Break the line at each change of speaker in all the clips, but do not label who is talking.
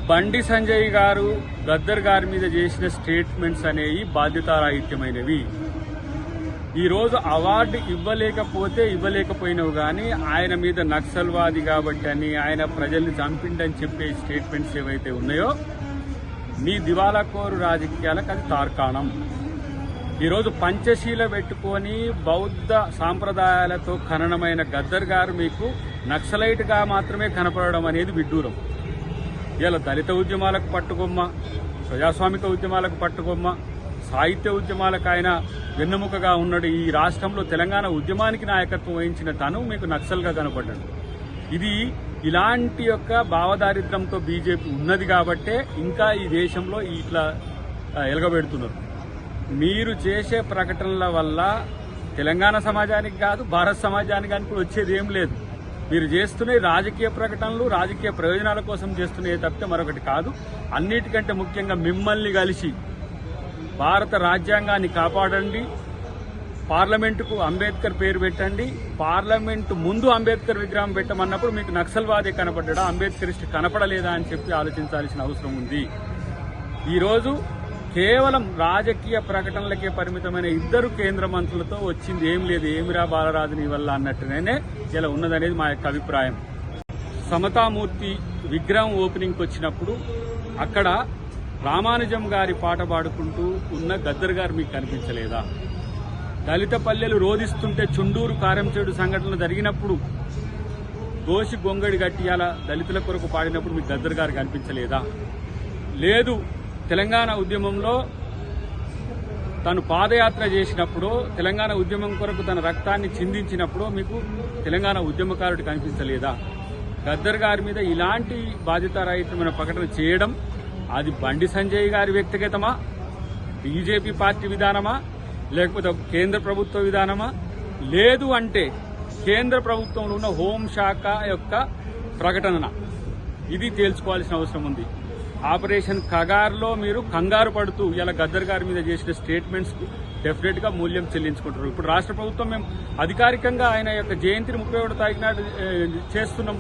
బండి సంజయ్ గారు గద్దర్ గారి మీద చేసిన స్టేట్మెంట్స్ అనేవి బాధ్యతారాహిత్యమైనవి. ఈరోజు అవార్డు ఇవ్వలేకపోయినవి కానీ ఆయన మీద నక్సల్వాది కాబట్టి అని, ఆయన ప్రజల్ని చంపిండని చెప్పే స్టేట్మెంట్స్ ఏవైతే ఉన్నాయో మీ దివాలాకోరు రాజకీయాలకు అది తార్కాణం. ఈరోజు పంచశీల పెట్టుకొని బౌద్ధ సాంప్రదాయాలతో ఖననమైన గద్దర్ గారు మీకు నక్సలైట్గా మాత్రమే కనపడడం అనేది విడ్డూరం. ఇలా దళిత ఉద్యమాలకు పట్టుకొమ్మ, ప్రజాస్వామిక ఉద్యమాలకు పట్టుకొమ్మ, సాహిత్య ఉద్యమాలకు ఆయన వెన్నెముకగా ఉన్నాడు. ఈ రాష్ట్రంలో తెలంగాణ ఉద్యమానికి నాయకత్వం వహించిన తను మీకు నక్సల్గా కనపడ్డాడు. ఇది ఇలాంటి యొక్క భావదారిద్ర్యంతో బీజేపీ ఉన్నది కాబట్టే ఇంకా ఈ దేశంలో ఇట్లా ఎలగబెడుతున్నారు. మీరు చేసే ప్రకటనల వల్ల తెలంగాణ సమాజానికి కాదు, భారత సమాజానికి కూడా వచ్చేది ఏం లేదు. మీరు చేస్తున్న రాజకీయ ప్రకటనలు రాజకీయ ప్రయోజనాల కోసం చేస్తున్నాయి తప్పితే మరొకటి కాదు. అన్నిటికంటే ముఖ్యంగా మిమ్మల్ని కలిసి భారత రాజ్యాంగాన్ని కాపాడండి, పార్లమెంటుకు అంబేద్కర్ పేరు పెట్టండి, పార్లమెంటు ముందు అంబేద్కర్ విగ్రహం పెట్టమన్నప్పుడు మీకు నక్సల్వాదే కనపడ్డా, అంబేద్కరిస్ట్ కనపడలేదా అని చెప్పి ఆలోచించాల్సిన అవసరం ఉంది. ఈరోజు కేవలం రాజకీయ ప్రకటనలకే పరిమితమైన ఇద్దరు కేంద్ర మంత్రులతో వచ్చింది ఏం లేదు, ఏమిరా బాలరాజు నీ వల్ల అన్నట్టుగానే ఇలా ఉన్నదనేది మా యొక్క అభిప్రాయం. సమతామూర్తి విగ్రహం ఓపెనింగ్కి వచ్చినప్పుడు అక్కడ రామానుజం గారి పాట పాడుకుంటూ ఉన్న గద్దర్ గారు మీకు కనిపించలేదా? దళిత పల్లెలు రోధిస్తుంటే చుండూరు కారంచేడు సంఘటనలు జరిగినప్పుడు దోషి గొంగడి గట్టియాల దళితుల కొరకు పాడినప్పుడు మీకు గద్దర్ గారు కనిపించలేదా? లేదు, తెలంగాణ ఉద్యమంలో తను పాదయాత్ర చేసినప్పుడు, తెలంగాణ ఉద్యమం కొరకు తన రక్తాన్ని చిందించినప్పుడు మీకు తెలంగాణ ఉద్యమకారుడు కనిపించలేదా? గద్దర్ గారి మీద ఇలాంటి బాధ్యతారహితమైన ప్రకటన చేయడం అది బండి సంజయ్ గారి వ్యక్తిగతమా, బీజేపీ పార్టీ విధానమా, లేకపోతే కేంద్ర ప్రభుత్వ విధానమా? లేదు అంటే కేంద్ర ప్రభుత్వంలో ఉన్న హోంశాఖ యొక్క ప్రకటన ఇది తేల్చుకోవాల్సిన అవసరం ఉంది. ఆపరేషన్ కగార్లో మీరు కంగారు పడుతూ ఇలా గద్దర్ గారి మీద చేసిన స్టేట్మెంట్స్కు డెఫినెట్ గా మూల్యం చెల్లించుకుంటారు. ఇప్పుడు రాష్ట్ర ప్రభుత్వం మేము అధికారికంగా ఆయన యొక్క జయంతిని 31వ తారీఖు నాడు చేస్తున్నాం.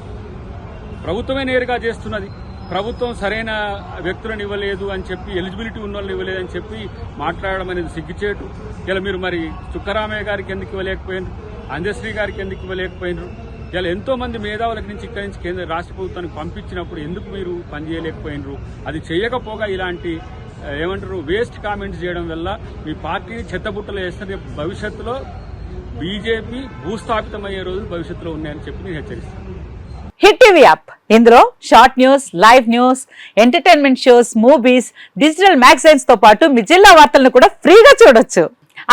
ప్రభుత్వమే నేరుగా చేస్తున్నది. ప్రభుత్వం సరైన వ్యక్తులను ఇవ్వలేదు అని చెప్పి, ఎలిజిబిలిటీ ఉన్న వాళ్ళని ఇవ్వలేదని చెప్పి మాట్లాడడం అనేది సిగ్గుచేటు. ఇలా మీరు మరి చుక్కరామయ్య గారికి ఎందుకు ఇవ్వలేకపోయినారు, అందశ్రీ గారికి ఎందుకు ఇవ్వలేకపోయినారు? ఇలా ఎంతో మంది మేధావుల నుంచి ఇక్కడి నుంచి కేంద్ర రాష్ట్ర ప్రభుత్వానికి పంపించినప్పుడు ఎందుకు మీరు పనిచేయలేకపోయినారు? అది చేయకపోగా ఇలాంటి ఏమంటారు వేస్ట్ కామెంట్స్ చేయడం వల్ల మీ పార్టీని చెత్తబుట్టలు వేస్తే భవిష్యత్తులో బీజేపీ భూస్థాపితమయ్యే రోజులు భవిష్యత్తులో ఉన్నాయని చెప్పి నేను హెచ్చరిస్తాను.
హిట్ టీవీ యాప్, ఇందులో short news, live news, entertainment shows, movies, digital magazines తో పాటు మీ జిల్లా వార్తలను కూడా ఫ్రీగా చూడొచ్చు.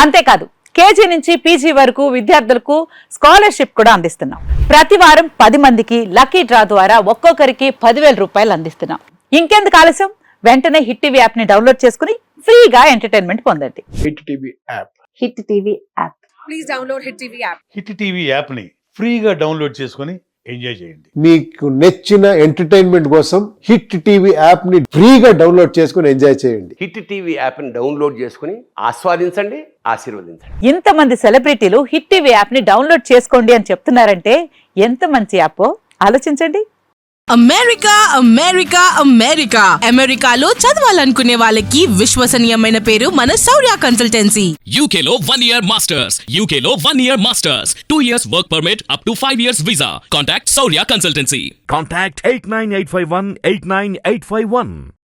అంతేకాదు కేజీ నుంచి పీజీ వరకు విద్యార్థులకు స్కాలర్షిప్ కూడా అందిస్తున్నాం. ప్రతి వారం 10 మందికి లక్కీ డ్రా ద్వారా ఒక్కొక్కరికి 10,000 రూపాయలు అందిస్తున్నాం. ఇంకెందుకు ఆలస్యం, వెంటనే హిట్ టీవీ యాప్ ని డౌన్లోడ్ చేసుకుని ఫ్రీగా ఎంటర్టైన్మెంట్ పొందండి.
Hit TV app.
Hit TV app.
Please download hit TV app.
Hit TV app ని ఫ్రీగా డౌన్లోడ్ చేసుకుని ఎంజాయ్ చేయండి.
మీకు నచ్చిన ఎంటర్టైన్మెంట్ కోసం హిట్ టీవీ యాప్ ని ఫ్రీగా డౌన్లోడ్ చేసుకుని ఎంజాయ్ చేయండి.
హిట్ టీవీ యాప్ ని డౌన్లోడ్ చేసుకుని ఆస్వాదించండి, ఆశీర్వదించండి.
ఇంతమంది సెలబ్రిటీలు హిట్ టీవీ యాప్ ని డౌన్లోడ్ చేసుకోండి అని చెప్తున్నారంటే ఎంత మంచి యాప్ ఆలోచించండి.
అమెరికా అమెరికా అమెరికా అమెరికాలో చదవాలనుకునే వాళ్ళకి విశ్వసనీయమైన పేరు మన శౌర్య కన్సల్టెన్సీ.
UK లో 1 year masters, UK లో 1 year masters, 2 years work permit up to 5 years visa. Contact Saurya Consultancy.
Contact 89851 89851.